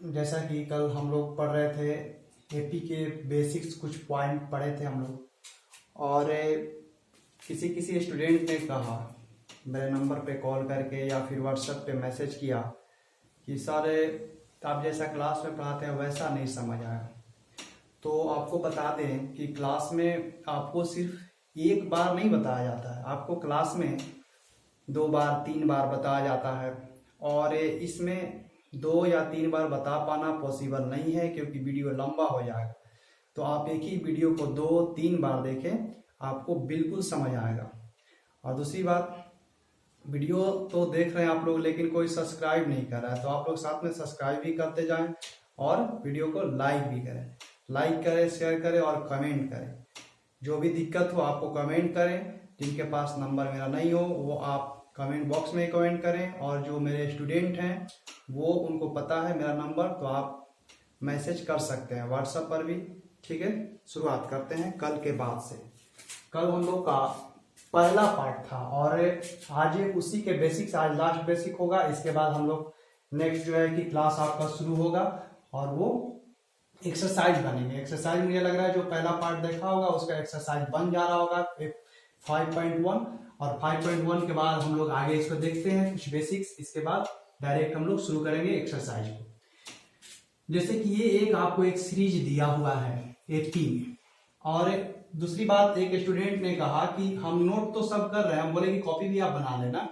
जैसा कि कल हम लोग पढ़ रहे थे एपी के बेसिक्स, कुछ पॉइंट पढ़े थे हम लोग। और किसी किसी स्टूडेंट ने कहा मेरे नंबर पे कॉल करके या फिर व्हाट्सएप पे मैसेज किया कि सर आप जैसा क्लास में पढ़ाते हैं वैसा नहीं समझ आया। तो आपको बता दें कि क्लास में आपको सिर्फ एक बार नहीं बताया जाता है, आपको क्लास में 2 बार 3 बार बताया जाता है। और इसमें 2 या 3 बार बता पाना पॉसिबल नहीं है क्योंकि वीडियो लंबा हो जाएगा। तो आप एक ही वीडियो को 2-3 बार देखें, आपको बिल्कुल समझ आएगा। और दूसरी बात, वीडियो तो देख रहे हैं आप लोग लेकिन कोई सब्सक्राइब नहीं कर रहा है, तो आप लोग साथ में सब्सक्राइब भी करते जाएं और वीडियो को लाइक भी करें। लाइक करें, शेयर करें और कमेंट करें। जो भी दिक्कत हो आपको कमेंट करें। जिनके पास नंबर मेरा नहीं हो वो आप कमेंट बॉक्स में कमेंट करें, और जो मेरे स्टूडेंट हैं वो उनको पता है मेरा नंबर, तो आप मैसेज कर सकते हैं व्हाट्सएप पर भी। ठीक है, शुरुआत करते हैं कल के बाद से। कल हम लोग का पहला पार्ट था और आज उसी के बेसिक्स, आज लास्ट बेसिक होगा। इसके बाद हम लोग नेक्स्ट जो है कि क्लास आपका शुरू होगा और वो एक्सरसाइज बनेंगे। एक्सरसाइज मुझे लग रहा है जो पहला पार्ट देखा होगा उसका एक्सरसाइज बन जा रहा होगा 5.1, और 5.1 के बाद हम लोग आगे इसको देखते हैं कुछ बेसिक्स। इसके बाद डायरेक्ट हम लोग शुरू करेंगे एक्सरसाइज को। जैसे कि ये एक आपको एक सीरीज दिया हुआ है एपी में। और दूसरी बात, एक स्टूडेंट ने कहा कि हम नोट तो सब कर रहे हैं, हम बोले कि कॉपी भी आप बना लेना,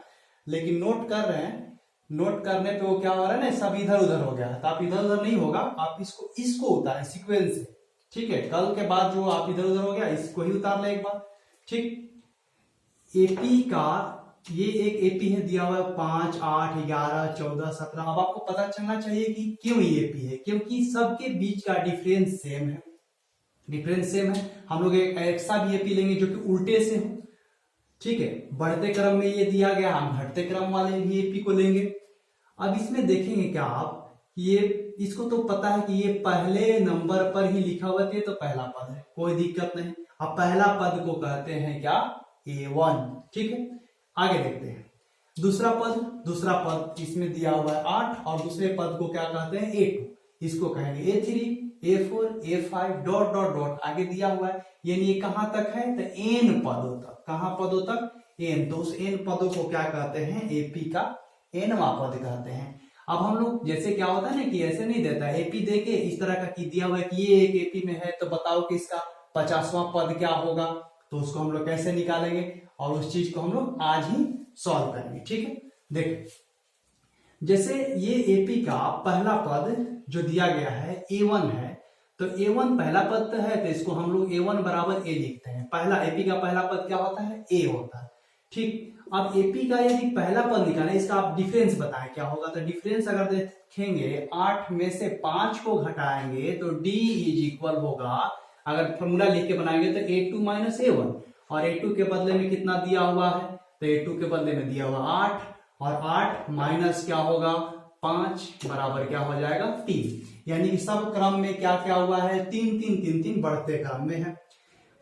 लेकिन नोट कर रहे हैं, नोट करने पे वो क्या हो रहा है ना, सब इधर उधर हो गया। तो आप इधर उधर नहीं होगा, आप इसको उतारें सीक्वेंस से। ठीक है, कल के बाद जो आप इधर उधर हो गया इसको ही उतार ले एक बार। ठीक, एपी का ये एक एपी है दिया हुआ है 5, 8, 11, 14, 17। अब आपको पता चलना चाहिए कि क्यों ये एपी है, क्योंकि सबके बीच का डिफरेंस सेम है। डिफरेंस सेम है, हम लोग एक ऐसा भी एपी लेंगे जो कि उल्टे से हो। ठीक है, बढ़ते क्रम में ये दिया गया, हम घटते क्रम वाले भी एपी को लेंगे। अब इसमें देखेंगे क्या आप, ये इसको तो पता है कि ये पहले नंबर पर ही लिखा हुआ है, तो पहला पद है, कोई दिक्कत नहीं। अब पहला पद को कहते हैं क्या, A1। ठीक है, आगे देखते हैं दूसरा पद इसमें दिया हुआ है 8, और दूसरे पद को क्या कहते हैं A2। इसको कहेंगे A3, A4, A5 dot dot dot आगे दिया हुआ है। यानी ये कहां तक है, तो n पदों तक। कहां पदों तक, n। तो उस n पदों को क्या कहते हैं, एपी का nवां पद कहते हैं। अब हम लोग जैसे क्या होता है ना कि ऐसे नहीं देता, एपी देके इस तरह का की दिया हुआ है कि ये एक एपी में है, तो बताओ कि इसका 50वां पद क्या होगा। तो उसको हम लोग कैसे निकालेंगे, और उस चीज को हम लोग आज ही सॉल्व करेंगे। ठीक है, देखिए जैसे ये एपी का पहला पद जो दिया गया है A1 है, तो A1 पहला पद है, तो इसको हम लोग A1 बराबर A लिखते हैं। पहला एपी का पहला पद क्या होता है, A होता है। ठीक, अब एपी का यदि पहला पद निकालें, इसका आप डिफरेंस बताएं क्या होगा। तो डिफरेंस अगर देखेंगे 8 में से 5 को घटाएंगे तो D इज इक्वल होगा, अगर फॉर्मूला लिख के बनाएंगे तो A2 माइनस A1। और A2 के बदले में कितना दिया हुआ है, तो A2 के बदले में दिया हुआ 8, और 8 माइनस क्या होगा 5 बराबर क्या हो जाएगा 3। यानी कि सब क्रम में क्या क्या हुआ है, 3 3 3 3 बढ़ते क्रम में है।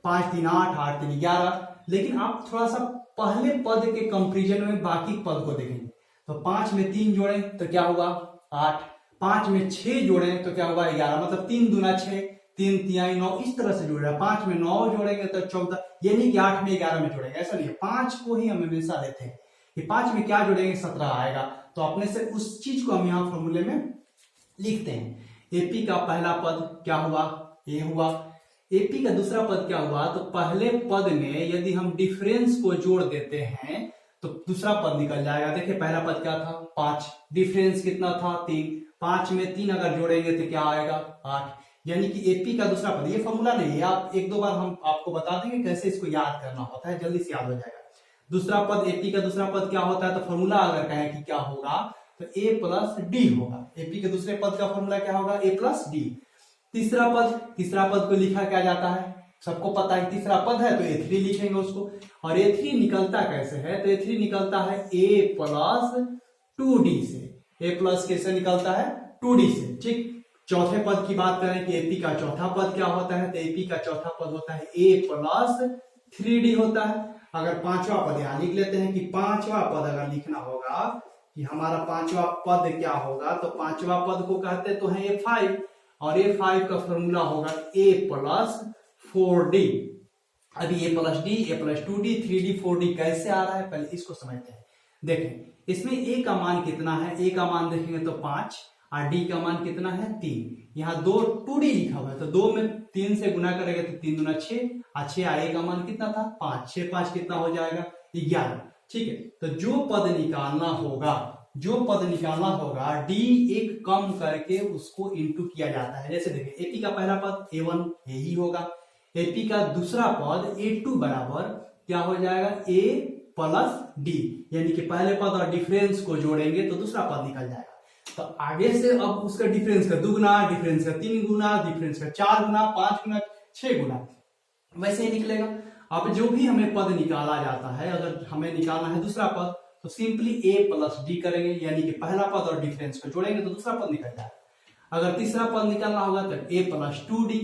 5 3 8, 8 3 11। लेकिन आप थोड़ा सा पहले पद के कंपेरिजन में बाकी पद को देखेंगे, तो 5 में 3 जोड़े तो क्या हुआ 8, 5 में 6 जोड़े तो क्या हुआ 11। मतलब 3 दूना 6, 3 3 9, इस तरह से जोड़ रहा है। 5 में 9 जोड़ेंगे तो 14, यानी कि 8 में 11 में जोड़ेंगे, ऐसा नहीं है। 5 को ही हम हमेशा लेते हैं कि 5 में क्या जोड़ेंगे 17 आएगा। तो अपने से उस चीज को हम यहाँ फॉर्मूले में लिखते हैं। एपी का पहला पद क्या हुआ, ए हुआ। एपी का दूसरा पद क्या हुआ, तो पहले पद में यदि हम डिफरेंस को जोड़ देते हैं तो दूसरा पद निकल जाएगा। देखिए पहला पद क्या था 5, डिफरेंस कितना था 3, 5 में 3 अगर जोड़ेंगे तो क्या आएगा 8। यानी कि एपी का दूसरा पद, ये फॉर्मूला नहीं है, आप 1-2 बार हम आपको बता देंगे कैसे इसको याद करना होता है, जल्दी से याद हो जाएगा। दूसरा पद, एपी का दूसरा पद क्या होता है, तो फॉर्मूला अगर कहें कि क्या होगा तो A प्लस डी होगा। एपी के दूसरे पद का फॉर्मूला क्या होगा, A प्लस डी। तीसरा पद को लिखा क्या जाता है, सबको पता है तीसरा पद है तो A3 लिखेंगे उसको। और A3 निकलता कैसे है, तो A3 निकलता है A प्लस 2D से। A प्लस कैसे निकलता है 2D से। ठीक, चौथे पद की बात करें कि एपी का चौथा पद क्या होता है, तो एपी का चौथा पद होता है A प्लस 3D होता है। अगर 5वां पद यहां लिख लेते हैं कि 5वां पद अगर लिखना होगा कि हमारा पांचवा पद क्या होगा, तो पांचवा पद को कहते तो है A5, और A5 का फॉर्मूला होगा A प्लस 4D। अभी A plus D, A plus 2D, 3D, 4D कैसे आ रहा है पहले इसको समझते हैं। देखें इसमें A का मान कितना है, A का मान देखेंगे तो 5 और D का मान कितना है 3। यहाँ 2D लिखा हुआ है तो 2 में 3 से गुना करेंगे तो 3 दूना 6, और 6 A का मान कितना था 5, 6 5 कितना हो जाएगा 11। ठीक है, तो जो पद निकालना होगा D एक कम करके उसको इंटू किया जाता है। जैसे देखिए AP का पहला पद A1 यही होगा, AP का दूसरा पद A2 बराबर क्या हो जाएगा A प्लस D, यानी कि पहले पद और डिफरेंस को जोड़ेंगे तो दूसरा पद निकल जाएगा। तो आगे से अब उसका डिफरेंस का 2 गुना, डिफरेंस का 3 गुना, डिफरेंस का 4 गुना, 5 गुना, 6 गुना, वैसे ही निकलेगा। अब जो भी हमें पद निकाला जाता है, अगर हमें निकालना है दूसरा पद तो सिंपली A प्लस D करेंगे, यानी कि पहला पद और डिफरेंस को जोड़ेंगे तो दूसरा पद निकल जाएगा। अगर तीसरा पद निकालना होगा तो A प्लस 2D,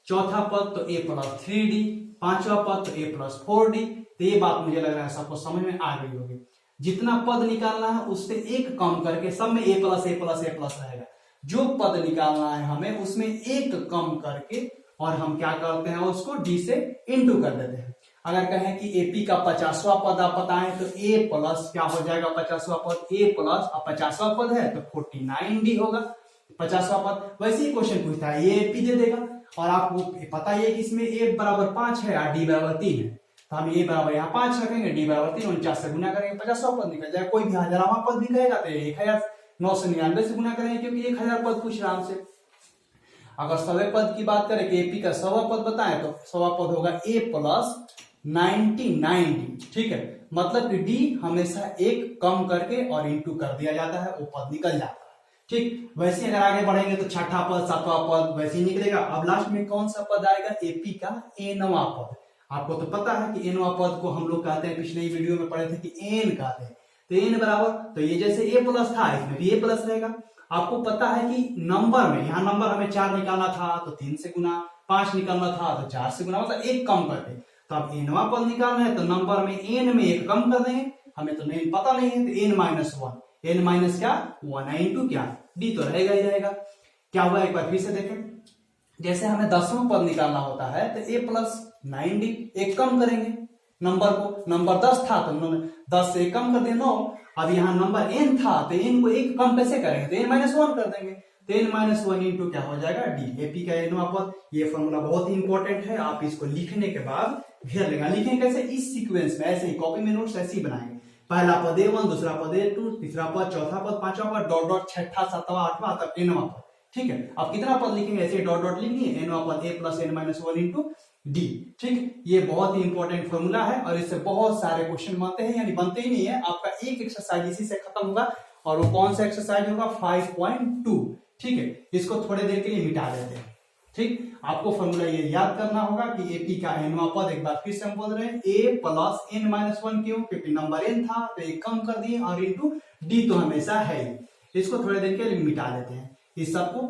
चौथा पद तो A प्लस 3D, पांचवा पद तो A प्लस 4D। तो ये बात मुझे लग रहा है सबको समझ में आ गई होगी। जितना पद निकालना है उससे एक कम करके सब में A plus A plus A plus रहेगा। जो पद निकालना है हमें उसमें एक कम करके और हम क्या करते हैं उसको D से इंटू कर देते हैं। अगर कहें कि AP का 50वां पद आप बताएं तो A प्लस क्या हो जाएगा 50वां पद, A प्लस अब 50वां पद है तो 49D होगा 50वां पद। वैसे ही क्वेश्चन पूछता है ये AP दे देगा और आपको पता ही है कि इसमें A बराबर 5 है और D बराबर 3 है, तो हम A बराबर यहाँ 5 रखेंगे, D बराबर 3, 49 से गुना करेंगे 50वां पद निकल जाएगा। कोई भी 1000वां पद भी कहेगा तो 1999 से गुना करेंगे क्योंकि 1000 पद पूछ रहा हमसे। अगर सवे पद की बात करें कि AP का 100वां पद बताएं तो 100वां पद होगा A प्लस 99D। ठीक है, मतलब कि D हमेशा एक कम करके और इंटू कर दिया जाता है, वो पद निकल जाता है। ठीक, वैसे अगर आगे बढ़ेंगे तो छठा पद, सातवां पद वैसे ही निकलेगा। अब लास्ट में कौन सा पद आएगा, AP का Nवां पद। आपको तो पता है कि Nवां पद को हम लोग कहते हैं, पिछले ही वीडियो में पढ़े थे कि N कहते हैं, तो N बराबर, तो ये जैसे A प्लस था इसमें भी A प्लस रहेगा। आपको पता है कि नंबर में, यहाँ नंबर हमें 4 निकालना था तो 3 से गुना, 5 निकालना था तो 4 से गुना, मतलब एक कम करके। तो अब Nवां पद निकालना है तो नंबर में N में एक कम कर देंगे, हमें तो नहीं पता नहीं है, तो N माइनस 1, N माइनस क्या 1 इंटू क्या D तो रहेगा ही रहेगा। क्या हुआ एक बार फिर से देखें, जैसे हमें 10वां पद निकालना होता है तो A प्लस 9D, एक कम करेंगे नंबर को, नंबर 10 था तो 10 से कम कर दें 9। अब यहाँ नंबर N था तो N को एक कम कैसे करेंगे, तो N माइनस 1 कर देंगे, तो N माइनस 1 इंटू क्या हो जाएगा D। AP का Nवां पद, ये फॉर्मूला बहुत ही इंपॉर्टेंट है, आप इसको लिखने के बाद घेर लेंगे। लिखेंगे कैसे, इस सीक्वेंस में, ऐसे ही कॉपी में नोट्स ऐसे ही बनाएंगे। पहला पद A1, दूसरा पद A2, तीसरा पद, चौथा पद, पांचवा पद, डॉट डॉट, छठा, सातवां, आठवां तक Nवां पद। ठीक है, अब कितना पद लिखेंगे, ऐसे डॉट डॉट लिखेंगे, Nवां पद A plus N minus 1 into D। ठीक, ये बहुत ही इंपॉर्टेंट फॉर्मूला है और इससे बहुत सारे क्वेश्चन बनते हैं, यानी बनते ही नहीं है, आपका एक एक्सरसाइज इसी से खत्म होगा। और वो कौन सा एक्सरसाइज होगा, 5.2। ठीक है, इसको थोड़ी देर के लिए मिटा देते हैं। ठीक, आपको फॉर्मूला ये याद करना होगा कि AP का Nवां पद, एक बार फिर से हम बोल रहे हैं, A प्लस N माइनस 1, क्यों, क्योंकि नंबर N था तो एक कम कर दिए, और इंटू D तो हमेशा है ही। इसको थोड़ी देर के लिए मिटा देते हैं इस सबको,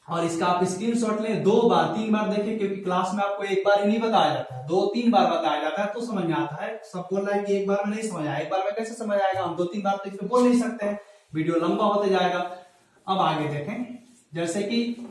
और इसका आप स्क्रीनशॉट लें, 2 बार 3 बार देखें, क्योंकि क्लास में आपको एक बार ही नहीं बताया जाता है, 2-3 बार बताया जाता है तो समझ में आता है। सब बोल रहा है कि एक बार में नहीं समझ आया, एक बार में कैसे समझ आएगा, हम 2-3 बार तो इसमें बोल नहीं सकते हैं, वीडियो लंबा होते जाएगा। अब आगे देखें, जैसे कि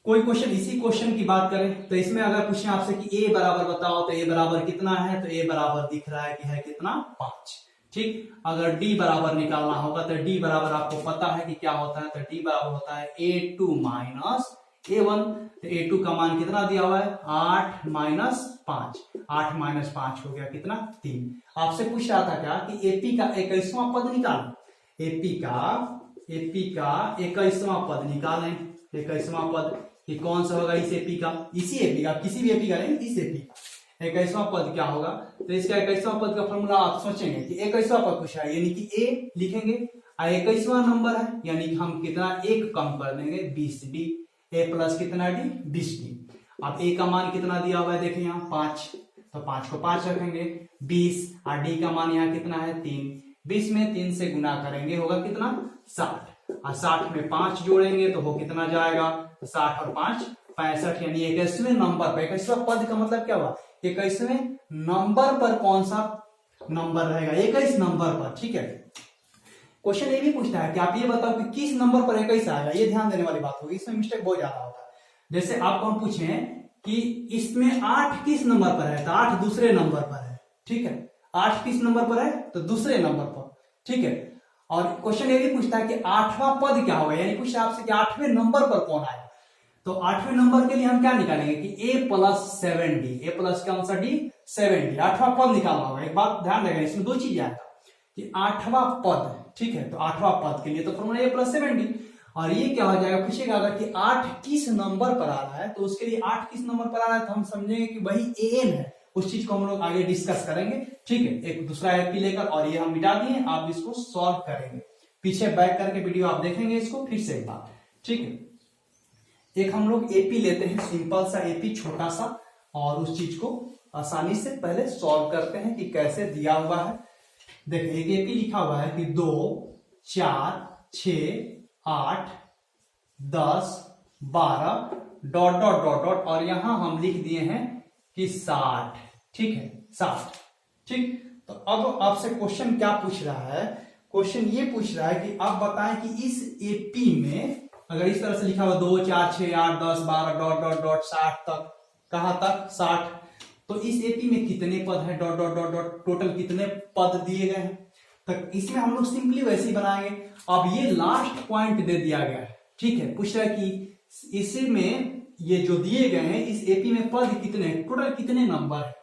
कोई क्वेश्चन, इसी क्वेश्चन की बात करें तो इसमें अगर पूछें आपसे कि A बराबर बताओ तो A बराबर कितना है, तो A बराबर दिख रहा है कि है कितना 5। ठीक, अगर D बराबर निकालना होगा तो D बराबर आपको पता है कि क्या होता है, तो D बराबर होता है A2 माइनस A1। तो A2 का मान कितना दिया हुआ है, 8 माइनस 5, 8 माइनस 5 हो गया कितना 3। आपसे पूछ रहा था क्या कि AP का 21वां पद निकालना, AP का 21वां पद निकालें। 21वां पद कि कौन सा होगा, इस AP का, इसी AP का, किसी भी AP का नहीं, इस AP का 21वां पद क्या होगा, तो इसका 21वां पद का फॉर्मूला आप सोचेंगे कि 21वां पद पूछा है, यानी कि A लिखेंगे और 21वां नंबर है, यानी कि हम कितना एक कम कर देंगे 20D, A प्लस कितना D 20D। अब A का मान कितना दिया हुआ है, देखिए यहाँ 5, तो 5 को 5 रखेंगे, 20, और D का मान यहाँ कितना है 3, 20 में 3 से गुना करेंगे होगा कितना 60, और 60 में 5 जोड़ेंगे तो वो कितना जाएगा, तो 60 और 5 65, यानी 21वें नंबर पर, 21वां पद का मतलब क्या हुआ, 21वें नंबर पर कौन सा नंबर रहेगा 21 नंबर पर, ठीक है। क्वेश्चन ये भी पूछता है कि आप ये बताओ कि किस नंबर पर 21 आएगा, ये ध्यान देने वाली बात होगी, इसमें मिस्टेक बहुत ज्यादा होता है। जैसे आपको हम पूछे कि इसमें 8 किस नंबर पर है, तो 8 दूसरे नंबर पर है, ठीक है। 8 किस नंबर पर है, तो दूसरे नंबर पर, ठीक है। और क्वेश्चन ये भी पूछता है कि 8वां पद क्या होगा, यानी पूछता है आपसे कि 8वें नंबर पर कौन आएगा। तो 8वें नंबर के लिए हम क्या निकालेंगे कि a plus 7d, a plus कौन सा d, 7d, 8वां पद निकालना होगा। एक बात ध्यान रखना, इसमें दो चीज आएगा कि 8वां पद, ठीक है। तो 8वां पद के लिए तो फॉर्मूला a प्लस 7d, और ये क्या हो जाएगा, पूछेगा अगर कि 8 किस नंबर पर आ रहा है, तो उसके लिए 8 किस नंबर पर आ रहा है, तो हम समझेंगे कि वही an है। उस चीज को हम लोग आगे डिस्कस करेंगे, ठीक है। एक दूसरा एपी लेकर, और ये हम मिटा दिए, आप इसको सॉल्व करेंगे, पीछे बैक करके वीडियो आप देखेंगे इसको फिर से एक बार, ठीक है। एक हम लोग एपी लेते हैं, सिंपल सा एपी छोटा सा, और उस चीज को आसानी से पहले सॉल्व करते हैं कि कैसे दिया हुआ है। देखिए एक एपी लिखा हुआ है कि 2 4 6 8 10 12 डॉट डॉट डॉट डॉट, और यहां हम लिख दिए हैं कि 60, ठीक है, 60, ठीक। तो अब आपसे क्वेश्चन क्या पूछ रहा है, क्वेश्चन ये पूछ रहा है कि आप बताएं कि इस एपी में अगर इस तरह से लिखा हुआ 2 4 6 8 10 12 डॉट डॉट डॉट 60 तक, कहां तक, 60, तो इस एपी में कितने पद हैं, dot dot dot dot, total कितने पद दिए गए हैं। तो इसमें हम लोग सिंपली वैसे ही बनाएंगे। अब ये लास्ट पॉइंट दे दिया गया है, ठीक है। पूछ रहा है कि इसमें ये जो दिए गए हैं इस एपी में पद कितने, टोटल कितने नंबर है।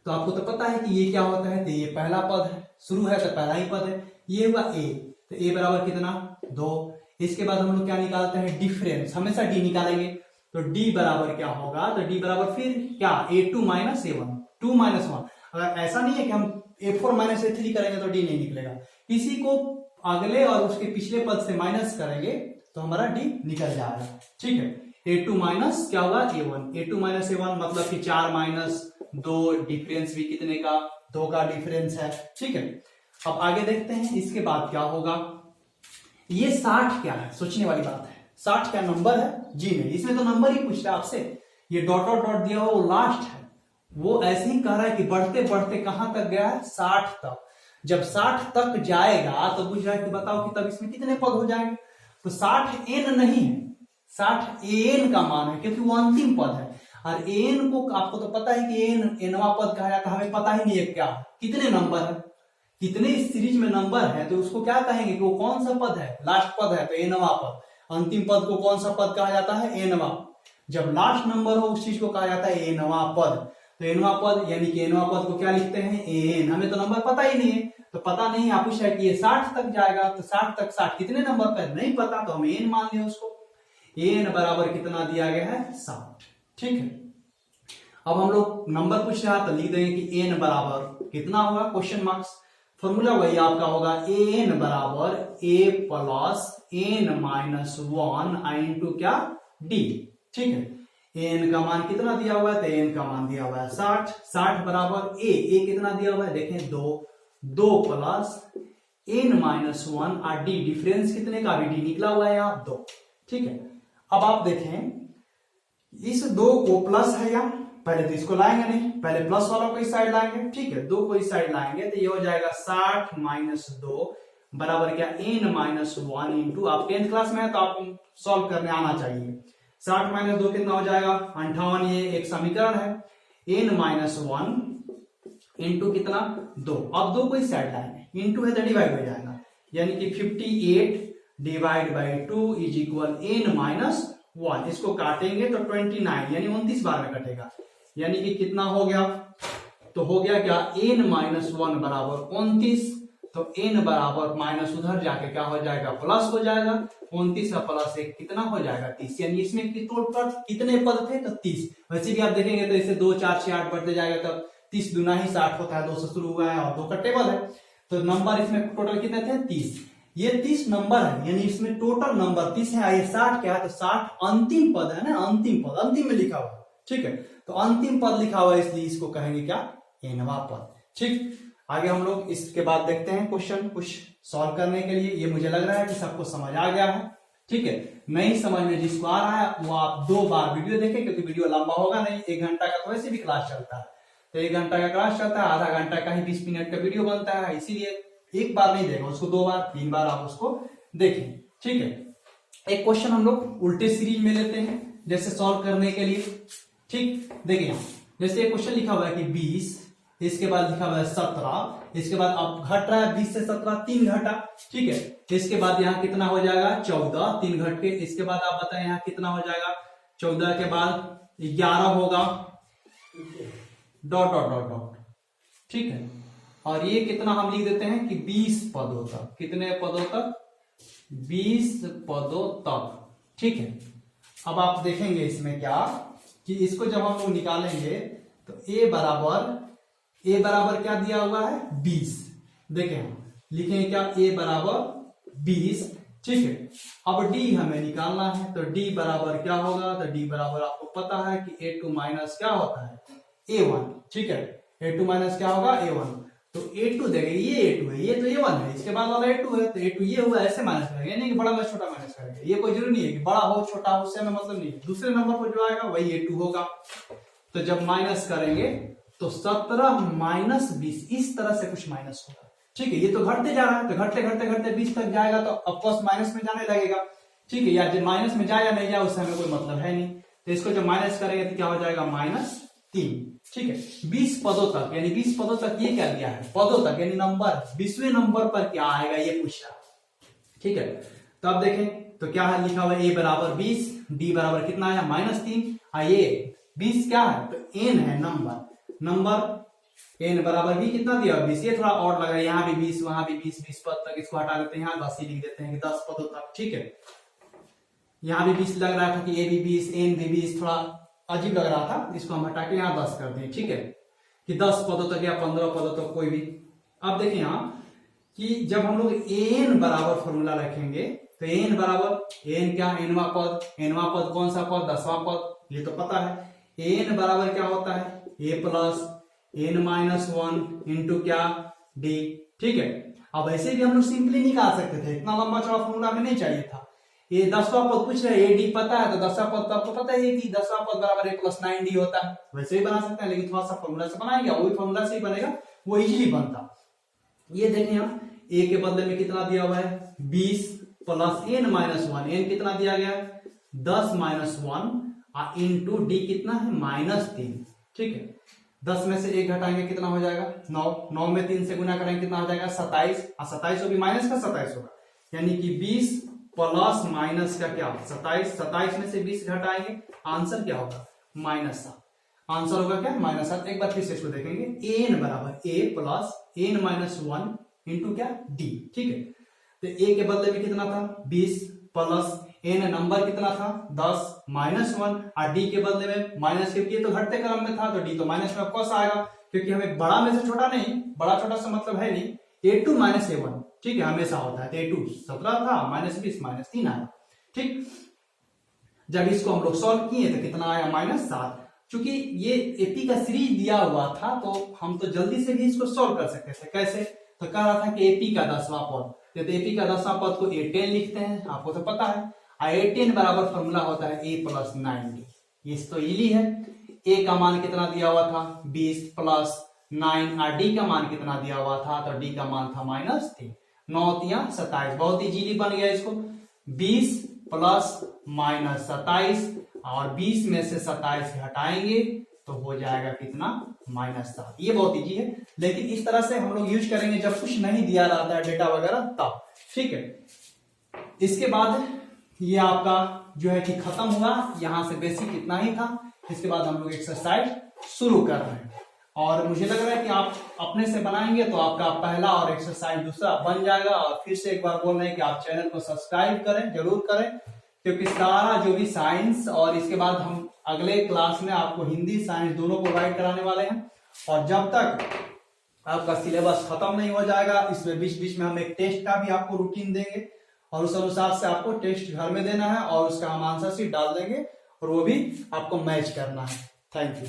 तो आपको तो पता है कि ये क्या होता है, तो ये पहला पद है, शुरू है तो पहला ही पद है, ये हुआ a, तो a बराबर कितना, 2। इसके बाद हम लोग क्या निकालते हैं, डिफरेंस, हमेशा d निकालेंगे, तो d बराबर क्या होगा, तो d बराबर फिर क्या, a2 माइनस a1, 2 माइनस 1। अगर ऐसा नहीं है कि हम a4 माइनस a3 करेंगे तो d नहीं निकलेगा, इसी को अगले और उसके पिछले पद से माइनस करेंगे तो हमारा d निकल जाएगा, ठीक है। a2 माइनस क्या होगा, a1, a2 माइनस a1 मतलब कि 4 माइनस 2, डिफरेंस भी कितने का, 2 का डिफरेंस है, ठीक है। अब आगे देखते हैं इसके बाद क्या होगा। ये 60 क्या है, सोचने वाली बात है, 60 क्या नंबर है, जी नहीं, इसमें तो नंबर ही पूछ रहा है आपसे। ये डॉट डॉट डॉट दिया हुआ वो लास्ट है, वो ऐसे ही कह रहा है कि बढ़ते बढ़ते कहां तक गया है, 60 तक। जब 60 तक जाएगा तो पूछ रहा है कि बताओ कि तब इसमें कितने पद हो जाएंगे। तो 60 n नहीं है, 60 an का मान है, क्योंकि वो अंतिम पद है। और an को आपको तो पता है कि nवां पद कहा जाता है, हमें पता ही नहीं है क्या कितने नंबर है, कितने इस सीरीज में नंबर है, तो उसको क्या कहेंगे कि वो कौन सा पद है, लास्ट पद है, तो nवां पद। अंतिम पद को कौन सा पद कहा जाता है, nवां। जब लास्ट नंबर हो उस चीज को कहा जाता है nवां पद। तो nवां पद यानी कि nवां पद को क्या लिखते हैं, an। हमें तो नंबर पता ही नहीं है, तो पता नहीं, आप पूछ रहे कि ये 60 तक जाएगा, तो 60 तक 60 कितने नंबर पर नहीं पता, तो हम n मान लिया उसको। n बराबर कितना दिया गया है, 60, ठीक है। अब हम लोग नंबर पूछ रहा है तो लिख देंगे कि n बराबर कितना होगा, क्वेश्चन मार्क्स। फॉर्मूला वही आपका होगा an बराबर a plus n minus 1 into क्या, d, ठीक है। n का मान कितना दिया हुआ है, तो n का मान दिया हुआ है 60, 60 बराबर a कितना दिया हुआ है, देखें 2 प्लस n माइनस 1 और d, डिफरेंस कितने का, भी d निकला हुआ है यहाँ 2, ठीक है। अब आप देखें इस 2 को प्लस है यहाँ, पहले तो इसको लाएंगे नहीं, पहले प्लस वालों को इस साइड लाएंगे, ठीक है। 2 को इस साइड लाएंगे तो ये हो जाएगा 60 माइनस 2 बराबर क्या, n माइनस 1 इंटू, आप 10th क्लास में है तो आपको सॉल्व करने आना चाहिए। 60 माइनस 2 कितना हो जाएगा, 58, ये एक समीकरण है। n माइनस 1 इंटू कितना, 2। अब 2 को इस साइड लाएंगे, इंटू है तो डिवाइड हो जाएगा, यानी कि 58 divide by 2 is equal n minus 1। इसको काटेंगे तो 29 यानी 29 बार में कटेगा, यानी कि कितना हो गया, तो हो गया क्या, n माइनस 1 बराबर 29। तो n बराबर माइनस उधर जाके क्या हो जाएगा, प्लस हो जाएगा, 29 का प्लस 1 कितना हो जाएगा, 30। यानी इसमें टोटल कितने पद थे, तो 30। वैसे भी आप देखेंगे तो इसे 2 4 6 8 बढ़ते जाएगा, तब 30 दूना ही 60 होता है, 2 से शुरू हुआ है और 2 का टेबल है, तो नंबर इसमें टोटल कितने थे, 30। ये 30 नंबर है, यानी इसमें टोटल नंबर 30 है। ये 60 क्या है, तो 60 अंतिम पद है ना, अंतिम पद, अंतिम में लिखा हुआ, ठीक है। तो अंतिम पद लिखा हुआ है, इसलिए इसको कहेंगे क्या, nवां पद, ठीक। आगे हम लोग इसके बाद देखते हैं क्वेश्चन कुछ सॉल्व करने के लिए। ये मुझे लग रहा है कि सबको समझ आ गया है, ठीक है। नहीं समझ में जिसको आ रहा है वो आप 2 बार वीडियो देखें, क्योंकि वीडियो लंबा होगा नहीं, 1 घंटा का तो वैसे भी क्लास चलता है, तो 1 घंटा का क्लास चलता है, आधा घंटा का ही 20 मिनट का वीडियो बनता है, इसीलिए एक बार नहीं देगा, उसको 2 बार 3 बार आप उसको देखें। ठीक है, एक क्वेश्चन हम लोग उल्टे सीरीज में लेते हैं जैसे सॉल्व करने के लिए। ठीक, देखिए यहाँ जैसे एक क्वेश्चन लिखा हुआ है कि 20, इसके बाद लिखा हुआ है 17, इसके बाद अब घट रहा है 20 से 17 3 घटा। ठीक है, इसके बाद यहाँ कितना हो जाएगा 14, 3 घट के, इसके बाद आप बताएं यहाँ कितना हो जाएगा, 14 के बाद 11 होगा, डॉट डॉट डॉट डॉट। ठीक है, और ये कितना हम लिख देते हैं कि 20 पदों तक, कितने पदों तक, 20 पदों तक। ठीक है, अब आप देखेंगे इसमें क्या कि इसको जब हम लोग निकालेंगे तो a बराबर क्या दिया हुआ है 20। देखें हम लिखेंगे क्या, a बराबर 20। ठीक है, अब d हमें निकालना है, तो d बराबर क्या होगा, तो d बराबर आपको पता है कि a2 माइनस क्या होता है a1। ठीक है, a2 माइनस क्या होगा a1, तो a2 देंगे, ये a2 है, ये तो a1 है, इसके बाद वाला a2 है, तो a2 ये हुआ, ऐसे माइनस करेंगे, नहीं कि बड़ा में छोटा माइनस करेंगे, ये कोई जरूरी नहीं है कि बड़ा हो छोटा हो, उससे हमें मतलब नहीं है, दूसरे नंबर पर जो आएगा वही a2 होगा। तो जब माइनस करेंगे तो 17 माइनस 20, इस तरह से कुछ माइनस होगा। ठीक है, ये तो घटते जा रहा है, तो घटते घटते घटते 20 तक जाएगा, तो अब प्लस माइनस में जाने लगेगा। ठीक है, या जब माइनस में जाए या नहीं जाए उससे हमें कोई मतलब है नहीं, तो इसको जब माइनस करेंगे तो क्या हो जाएगा -3। ठीक है, 20 पदों तक, यानी 20 पदों तक ये क्या दिया है, पदों तक यानी नंबर, 20वें नंबर पर क्या आएगा ये पूछ रहा। ठीक है, तो अब देखें तो क्या है लिखा हुआ है, a बराबर 20, d बराबर कितना आया -3, ये 20 क्या है, तो n है नंबर n बराबर भी कितना दिया 20, ये थोड़ा और लग रहा है, यहाँ भी 20 वहां भी 20 पद तक, इसको हटा देते हैं, यहाँ 10 ही लिख देते हैं कि 10 पदों तक। ठीक है, यहाँ भी 20 लग रहा था कि a भी 20 n भी 20, थोड़ा अजीब लग रहा था, इसको हम हटा के यहाँ 10 कर दें। ठीक है, कि 10 पदों तक या 15 पदों तक कोई भी। अब देखिए यहाँ कि जब हम लोग n बराबर फॉर्मूला रखेंगे तो n बराबर n क्या, nवां पद कौन सा पद, 10वां पद, ये तो पता है। n बराबर क्या होता है a plus n minus 1 into क्या d। ठीक है, अब ऐसे भी हम लोग सिंपली निकाल सकते थे, इतना लंबा चौड़ा फॉर्मूला में नहीं चाहिए था। ये 10वां पद पूछ रहे हैं, d पता है, तो 10वां पद तो आपको पता है कि 10वां पद बराबर a प्लस 9d होता है, वैसे ही बना सकते हैं, लेकिन थोड़ा सा फॉर्मूला से बनाएंगे, वही फॉर्मूला से ही बनेगा, वो इजीली बनता। ये देखें हम a के बदले में कितना दिया हुआ है 20 प्लस n माइनस 1, n कितना दिया गया है 10 माइनस 1 इंटू d कितना है -3। ठीक है, 10 में से 1 घटाएंगे कितना हो जाएगा 9, 9 में 3 से गुना करेंगे कितना हो जाएगा 27, 27 होगी माइनस का 27 होगा, यानी कि 20 प्लस माइनस का क्या 27, 27 में से 20 घटाएंगे, आंसर क्या होगा -7, आंसर होगा क्या -7। एक बार फिर से इसको देखेंगे, n बराबर a plus n minus 1 into क्या d। ठीक है, तो a के बदले में कितना था 20 प्लस n नंबर कितना था 10 माइनस 1, और d के बदले में माइनस, क्योंकि ये तो घटते क्रम में था तो d तो माइनस में ऑफकोर्स आएगा, क्योंकि हमें बड़ा में से छोटा नहीं, बड़ा छोटा से मतलब है नहीं, a2 माइनस a1। ठीक है, हमेशा होता है, तो a2 17 था -20 -3 आया। ठीक, जब इसको हम लोग सॉल्व किए तो कितना आया -7। चूंकि ये एपी का सीरीज दिया हुआ था तो हम तो जल्दी से भी इसको सॉल्व कर सकते थे। कैसे, तो कह रहा था कि एपी का 10वां पद, तो एपी का 10वां पद को a10 लिखते हैं, आपको तो पता है, a10 बराबर फॉर्मूला होता है a प्लस 9d, ये तो इजी है। a का मान कितना दिया हुआ था 20 प्लस 9, और d का मान कितना दिया हुआ था, तो d का मान था -3, 9 तिया 27, बहुत इजीली बन गया इसको, 20 प्लस -27, और 20 में से 27 घटाएंगे तो हो जाएगा कितना -7। ये बहुत इजी है, लेकिन इस तरह से हम लोग यूज करेंगे जब कुछ नहीं दिया रहता है डेटा वगैरह तब। ठीक है, इसके बाद ये आपका जो है कि खत्म हुआ, यहां से बेसिक इतना ही था। इसके बाद हम लोग एक्सरसाइज शुरू कर रहे हैं, और मुझे लग रहा है कि आप अपने से बनाएंगे तो आपका पहला और एक्सरसाइज दूसरा बन जाएगा। और फिर से एक बार बोल रहे हैं कि आप चैनल को सब्सक्राइब करें, जरूर करें, क्योंकि सारा जो भी साइंस, और इसके बाद हम अगले क्लास में आपको हिंदी साइंस दोनों प्रोवाइड कराने वाले हैं। और जब तक आपका सिलेबस खत्म नहीं हो जाएगा, इसमें बीच बीच में हम एक टेस्ट का भी आपको रूटीन देंगे, और उस अनुसार से आपको टेस्ट घर में देना है, और उसका हम आंसर शीट डाल देंगे, और वो भी आपको मैच करना है। Thank you.